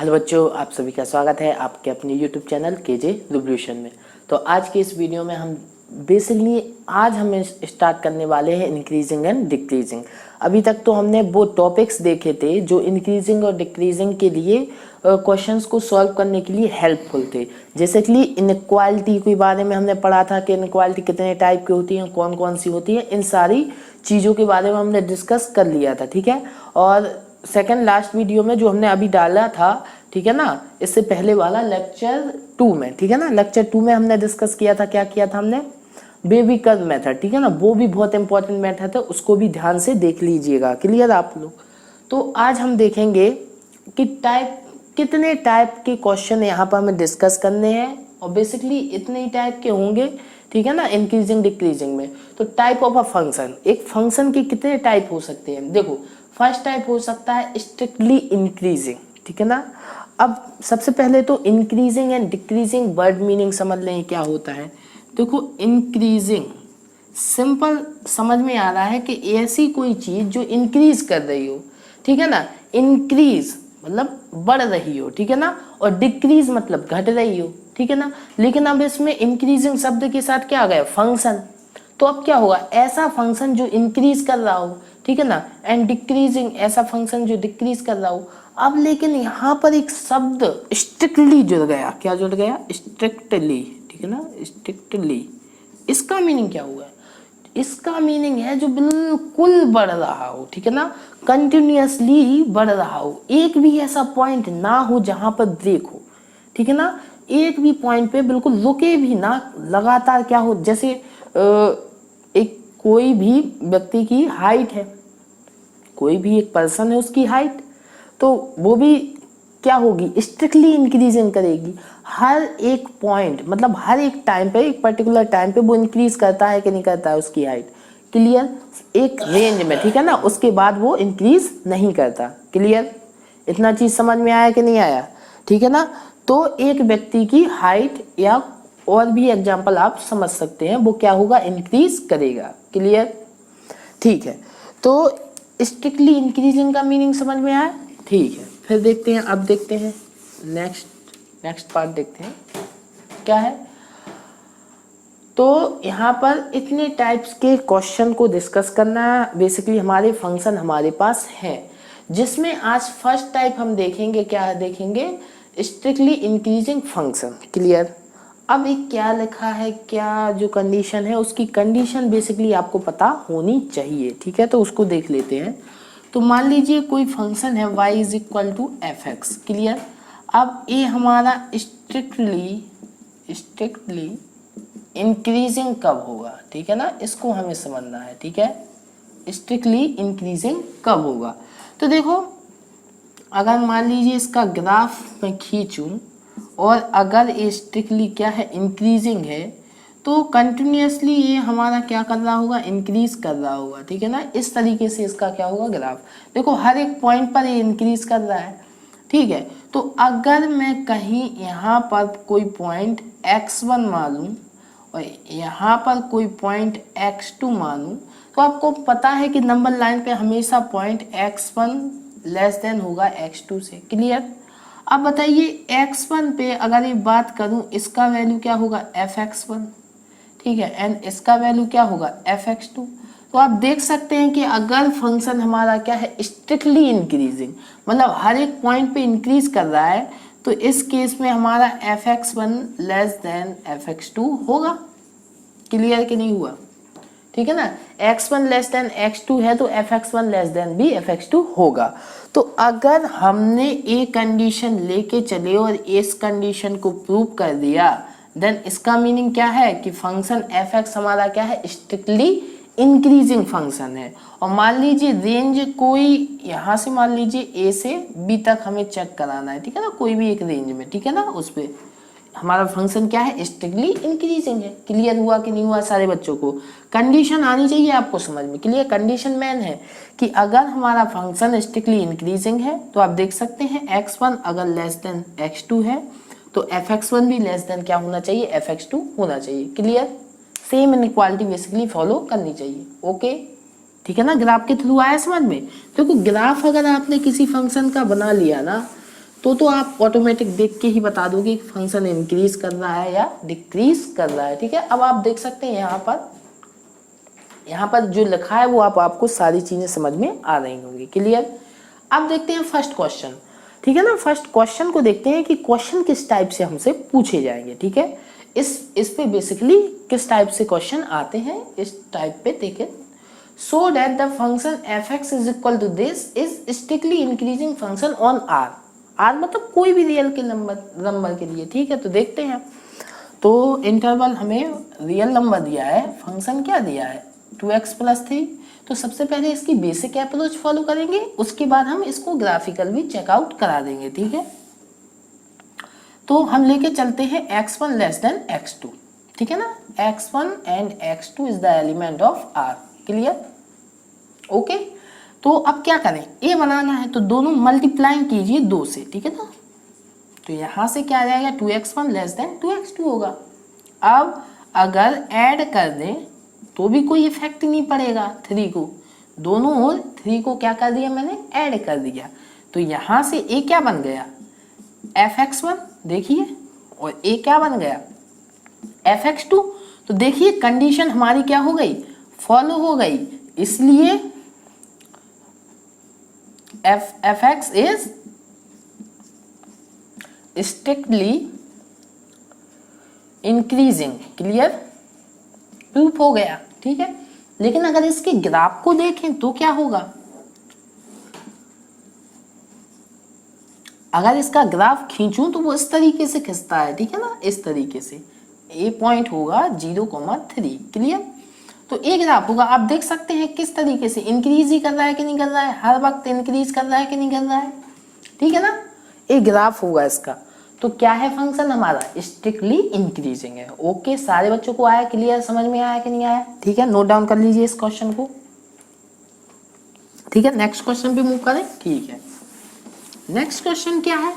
Hello बच्चों, आप सभी का स्वागत है आपके अपने YouTube चैनल केजे रिवोल्यूशन में। तो आज के इस वीडियो में हम हम स्टार्ट करने वाले हैं इंक्रीजिंग एंड डिक्रीजिंग। अभी तक तो हमने वो टॉपिक्स देखे थे जो इंक्रीजिंग और डिक्रीजिंग के लिए क्वेश्चंस को सॉल्व करने के लिए हेल्पफुल थे। जैसे कि इनइक्वालिटी के बारे में हमने पढ़ा था कि इनइक्वालिटी कितने टाइप की होती हैं, कौन कौन सी होती है, इन सारी चीज़ों के बारे में हमने डिस्कस कर लिया था। ठीक है, और सेकंड लास्ट वीडियो में जो हमने अभी डाला था, ठीक है ना, इससे पहले वाला लेक्चर 2 में, ठीक है ना, लेक्चर 2 में हमने डिस्कस किया था, क्या किया था हमने, बेबी कर्व मेथड, ठीक है ना, वो भी बहुत इंपॉर्टेंट मेथड है, उसको भी ध्यान से देख लीजिएगा। क्लियर आप लोग? तो आज हम देखेंगे कि कितने टाइप के क्वेश्चन यहाँ पर हमें डिस्कस करने हैं, और बेसिकली इतने ही टाइप के होंगे, ठीक है ना, इंक्रीजिंग डिक्रीजिंग में। तो टाइप ऑफ अ फंक्शन, एक फंक्शन के कितने टाइप हो सकते हैं। देखो, फर्स्ट टाइप हो सकता है स्ट्रिक्टली इंक्रीजिंग, ठीक है ना। अब सबसे पहले तो increasing and decreasing word meaning समझ लें क्या होता है। देखो, इंक्रीजिंग सिंपल समझ में आ रहा है कि ऐसी कोई चीज जो इंक्रीज कर रही हो, ठीक है ना, इंक्रीज मतलब बढ़ रही हो, ठीक है ना, और डिक्रीज मतलब घट रही हो, ठीक है ना। लेकिन अब इसमें इंक्रीजिंग शब्द के साथ क्या आ गया, फंक्शन। तो अब क्या होगा, ऐसा फंक्शन जो इंक्रीज कर रहा हो, ठीक है ना, एंड डिक्रीजिंग ऐसा फंक्शन जो डिक्रीज कर रहा हो। अब लेकिन यहाँ पर एक शब्द स्ट्रिक्टली जुड़ गया, क्या जुड़ गया, स्ट्रिक्टली, ठीक है ना, स्ट्रिक्टली। इसका मीनिंग क्या हुआ, इसका मीनिंग है जो बिल्कुल बढ़ रहा हो, ठीक है ना, कंटिन्यूअसली बढ़ रहा हो, एक भी ऐसा पॉइंट ना हो जहां पर ब्रेक हो, ठीक है ना, एक भी पॉइंट पे बिल्कुल रुके भी ना, लगातार क्या हो, जैसे एक कोई भी व्यक्ति की हाइट है, कोई भी एक पर्सन है, उसकी हाइट तो वो भी क्या होगी, स्ट्रिक्टली इंक्रीजिंग करेगी। हर एक पॉइंट मतलब हर एक टाइम पे, एक पर्टिकुलर टाइम पे वो इंक्रीज करता है कि नहीं करता है उसकी हाइट। क्लियर, एक रेंज में, ठीक है ना, उसके बाद वो इंक्रीज नहीं करता। क्लियर, इतना चीज समझ में आया कि नहीं आया, ठीक है ना। तो एक व्यक्ति की हाइट या और भी एग्जाम्पल आप समझ सकते हैं, वो क्या होगा, इंक्रीज करेगा। क्लियर, ठीक है। तो स्ट्रिक्टली इंक्रीजिंग का मीनिंग समझ में आया, ठीक है। फिर देखते हैं, अब देखते हैं नेक्स्ट पार्ट देखते हैं क्या है। तो यहाँ पर इतने टाइप्स के क्वेश्चन को डिस्कस करना है। बेसिकली हमारे फंक्शन हमारे पास है, जिसमें आज फर्स्ट टाइप हम देखेंगे, क्या देखेंगे, स्ट्रिक्टली इंक्रीजिंग फंक्शन। क्लियर, अब एक क्या लिखा है, क्या जो कंडीशन है, उसकी कंडीशन बेसिकली आपको पता होनी चाहिए, ठीक है। तो उसको देख लेते हैं। तो मान लीजिए कोई फंक्शन है y is equal to f x. Clear, अब ये हमारा स्ट्रिक्टली इंक्रीजिंग कब होगा, ठीक है ना, इसको हमें समझना है, ठीक है। स्ट्रिक्टली इंक्रीजिंग कब होगा, तो देखो, अगर मान लीजिए इसका ग्राफ मैं खींचूं और अगर ये स्ट्रिक्टली क्या है, इंक्रीजिंग है, तो कंटिन्यूअसली ये हमारा क्या कर रहा होगा, इंक्रीज कर रहा होगा, ठीक है ना। इस तरीके से इसका क्या होगा, ग्राफ। देखो, हर एक पॉइंट पर ये इंक्रीज कर रहा है, ठीक है। तो अगर मैं कहीं यहाँ पर कोई पॉइंट x1 मानूं और यहाँ पर कोई पॉइंट x2 मानूं, तो आपको पता है कि नंबर लाइन पे हमेशा पॉइंट x1 लेस देन होगा x2 से। क्लियर, अब बताइए x1 पे अगर ये बात करूं, इसका वैल्यू क्या होगा, fx1, ठीक है, एंड इसका वैल्यू क्या होगा, fx2। तो आप देख सकते हैं कि अगर फंक्शन हमारा क्या है, स्ट्रिक्टली इंक्रीजिंग, मतलब हर एक पॉइंट पे इंक्रीज कर रहा है, तो इस केस में हमारा fx1 लेस देन fx2 होगा। क्लियर कि नहीं हुआ, ठीक है ना, x1 लेस देन x2 है तो fx1 लेस देन भी fx2 होगा। तो अगर हमने ए कंडीशन लेके चले और इस कंडीशन को प्रूव कर दिया, देन इसका मीनिंग क्या है कि फंक्शन fx हमारा क्या है, स्ट्रिक्टली इंक्रीजिंग फंक्शन है। और मान लीजिए रेंज कोई यहाँ से, मान लीजिए a से b तक हमें चेक कराना है, ठीक है ना, कोई भी एक रेंज में, ठीक है ना, उस पर हमारा फंक्शन क्या है, स्ट्रिक्टली इंक्रीजिंग है। क्लियर हुआ कि नहीं हुआ सारे बच्चों को, कंडीशन आनी चाहिए आपको समझ में। क्लियर, कंडीशन मेन है कि अगर हमारा फंक्शन स्ट्रिक्टली इंक्रीजिंग है, तो आप देख सकते हैं x1 अगर लेस देन x2 है, तो fx1 भी लेस देन क्या होना चाहिए, fx2 होना चाहिए। Clear, same inequality basically follow करनी चाहिए। ओके, ठीक है ना, ग्राफ के थ्रू आया समझ में। देखो, ग्राफ अगर आपने किसी फंक्शन का बना लिया ना, तो आप ऑटोमेटिक देख के ही बता दोगे कि फंक्शन इंक्रीज कर रहा है या डिक्रीज कर रहा है। ठीक है, अब आप देख सकते हैं यहाँ पर जो लिखा है वो आपको सारी चीजें समझ में आ रही होंगी। क्लियर। अब देखते हैं फर्स्ट क्वेश्चन। ठीक है ना, फर्स्ट क्वेश्चन को देखते हैं कि क्वेश्चन किस टाइप से हमसे पूछे जाएंगे। ठीक है, इस पे बेसिकली किस टाइप से क्वेश्चन आते हैं, इस टाइप पे देखें। So that the function f(x) is equal to this is strictly increasing function on r। r मतलब कोई भी रियल के नंबर के लिए। ठीक है, तो देखते हैं। तो इंटरवल हमें रियल नंबर दिया है, फंक्शन क्या दिया है 2x + 3। तो सबसे पहले इसकी बेसिक अप्रोच फॉलो करेंगे, उसके बाद हम इसको ग्राफिकल भी चेकआउट करा देंगे। ठीक है, तो हम लेके चलते हैं x1 < x2। ठीक है ना, x1 and x2 is the element of r। Clear. Okay, तो अब क्या करें, a बनाना है तो दोनों मल्टीप्लाई कीजिए 2 से। ठीक है ना, तो यहां से क्या आ जाएगा 2x1 < 2x2 होगा। अब अगर ऐड कर दें तो भी कोई इफेक्ट नहीं पड़ेगा 3 को, दोनों ओर 3 को क्या कर दिया मैंने, ऐड कर दिया। तो यहां से a क्या बन गया f(x1) देखिए, और a क्या बन गया f(x2)। तो देखिए कंडीशन हमारी क्या हो गई, फॉलो हो गई, इसलिए f(x) is strictly increasing. Clear, proof हो गया। ठीक है, लेकिन अगर इसके ग्राफ को देखें तो क्या होगा, अगर इसका ग्राफ खींचूं तो वो इस तरीके से खिंचता है। ठीक है ना, इस तरीके से ए पॉइंट होगा 0,3। क्लियर, तो ए ग्राफ होगा, आप देख सकते हैं किस तरीके से इंक्रीज ही कर रहा है कि नहीं कर रहा है, हर वक्त इंक्रीज कर रहा है कि नहीं कर रहा है। ठीक है ना, ए ग्राफ होगा इसका। तो क्या है फंक्शन हमारा, स्ट्रिक्टली इंक्रीजिंग है। ओके, सारे बच्चों को आया, क्लियर, समझ में आया कि नहीं आया। ठीक है, नोट डाउन कर लीजिए इस क्वेश्चन को। ठीक है, नेक्स्ट क्वेश्चन पे मूव करें। ठीक है, नेक्स्ट क्वेश्चन क्या है,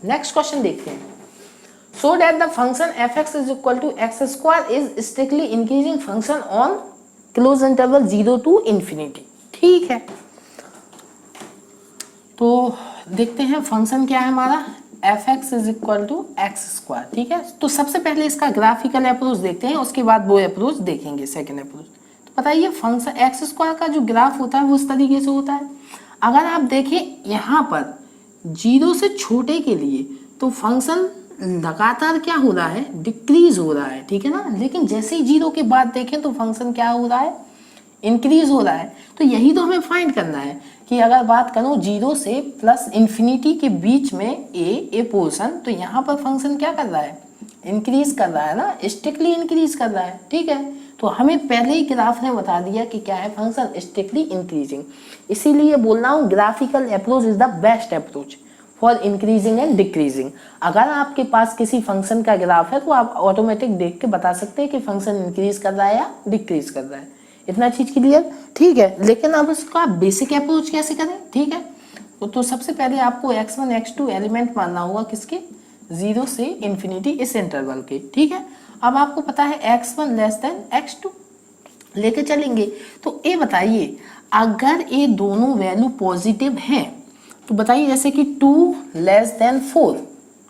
नेक्स्ट क्वेश्चन देखते हैं। So that the function f(x) is equal to x² is strictly increasing function on close interval 0 to ∞। ठीक है, तो देखते हैं फंक्शन क्या है हमारा f(x) is equal to x²। ठीक है, तो सबसे पहले इसका ग्राफिकल अप्रोच देखते हैं, उसके बाद वो अप्रोच देखेंगे, सेकेंड अप्रोच। तो बताइए फंक्शन x² का जो ग्राफ होता है वो इस तरीके से होता है। अगर आप देखें यहाँ पर 0 से छोटे के लिए तो फंक्शन लगातार क्या हो रहा है, डिक्रीज हो रहा है। ठीक है ना, लेकिन जैसे ही 0 के बाद देखें तो फंक्शन क्या हो रहा है, इंक्रीज हो रहा है। तो यही तो हमें फाइंड करना है कि अगर बात करूं 0 से +∞ के बीच में ए पोर्शन, तो यहाँ पर फंक्शन क्या कर रहा है, इंक्रीज कर रहा है ना, स्ट्रिक्टली इंक्रीज कर रहा है। ठीक है, तो हमें पहले ही ग्राफ ने बता दिया कि क्या है फंक्शन स्ट्रिक्टली इंक्रीजिंग। इसीलिए बोल रहा हूँ graphical approach is the best approach for increasing and decreasing. अगर आपके पास किसी फंक्शन का ग्राफ है तो आप ऑटोमेटिक देख के बता सकते हैं कि फंक्शन इंक्रीज कर रहा है या डिक्रीज कर रहा है। इतना चीज क्लियर। ठीक है, लेकिन अब उसका बेसिक अप्रोच कैसे करें। ठीक है, तो सबसे पहले आपको x1 x2 एलिमेंट मानना होगा, किसके, 0 से ∞ इस इंटरवल के। ठीक है, अब आपको पता है x1 < x2 लेके चलेंगे। तो ये बताइए अगर ये दोनों वैल्यू पॉजिटिव हैं तो बताइए, जैसे कि 2 < 4।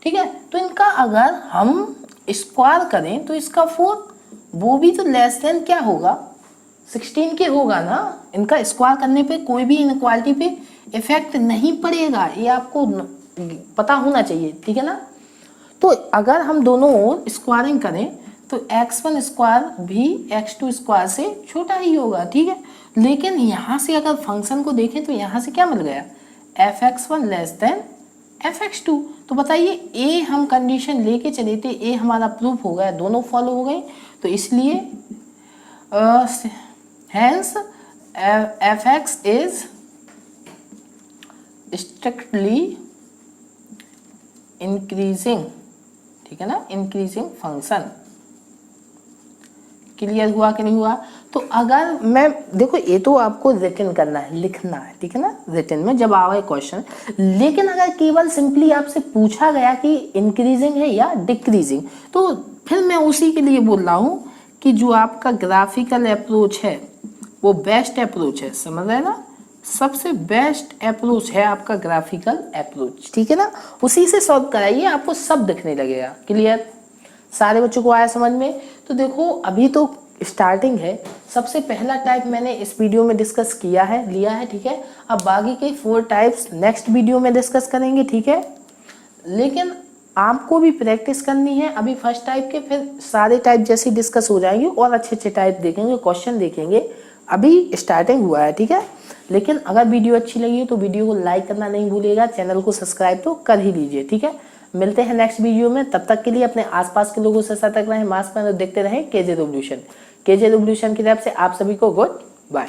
ठीक है, तो इनका अगर हम स्क्वायर करें तो इसका 4 वो भी तो < क्या होगा, 16 के होगा ना। इनका स्क्वायर करने पे कोई भी इनक्वालिटी पे इफेक्ट नहीं पड़ेगा, ये आपको पता होना चाहिए। ठीक है ना, तो अगर हम दोनों ओर स्क्वायरिंग करें तो x1² भी x2² से छोटा ही होगा। ठीक है, लेकिन यहाँ से अगर फंक्शन को देखें तो यहाँ से क्या मिल गया, f(x1) < f(x2). तो बताइए a हम कंडीशन लेके चले थे, a हमारा प्रूफ हो गया, दोनों फॉलो हो गए, तो इसलिए hence f(x) is strictly increasing। ठीक है ना, इंक्रीजिंग फंक्शन। क्लियर हुआ कि नहीं हुआ। तो अगर मैं देखो, ये तो आपको रिटन करना है, लिखना है। ठीक है ना, रिटन में जब आवे क्वेश्चन। लेकिन अगर केवल सिंपली आपसे पूछा गया कि इंक्रीजिंग है या डिक्रीजिंग, तो फिर मैं उसी के लिए बोल रहा हूँ कि जो आपका ग्राफिकल अप्रोच है वो बेस्ट अप्रोच है। समझ रहे ना, सबसे बेस्ट अप्रोच है आपका ग्राफिकल अप्रोच, ठीक है ना। उसी से सॉल्व कराइए, आपको सब दिखने लगेगा। क्लियर? सारे बच्चों को आया समझ में? तो देखो अभी तो स्टार्टिंग है। सबसे पहला टाइप मैंने इस वीडियो में डिस्कस किया है, लिया है, ठीक है। अब बाकी के 4 टाइप्स नेक्स्ट वीडियो में डिस्कस करेंगे, ठीक है। लेकिन आपको भी प्रैक्टिस करनी है। अभी फर्स्ट टाइप के फिर सारे टाइप जैसे डिस्कस हो जाएंगे और अच्छे अच्छे टाइप देखेंगे, क्वेश्चन देखेंगे। अभी स्टार्टिंग हुआ है, ठीक है। लेकिन अगर वीडियो अच्छी लगी हो तो वीडियो को लाइक करना नहीं भूलिएगा, चैनल को सब्सक्राइब तो कर ही लीजिए, ठीक है। मिलते हैं नेक्स्ट वीडियो में, तब तक के लिए अपने आसपास के लोगों से सतर्क रहें, मास्क पहने, देखते रहें केजे रिवॉल्यूशन। केजे रिवॉल्यूशन की तरफ से आप सभी को गुड बाय।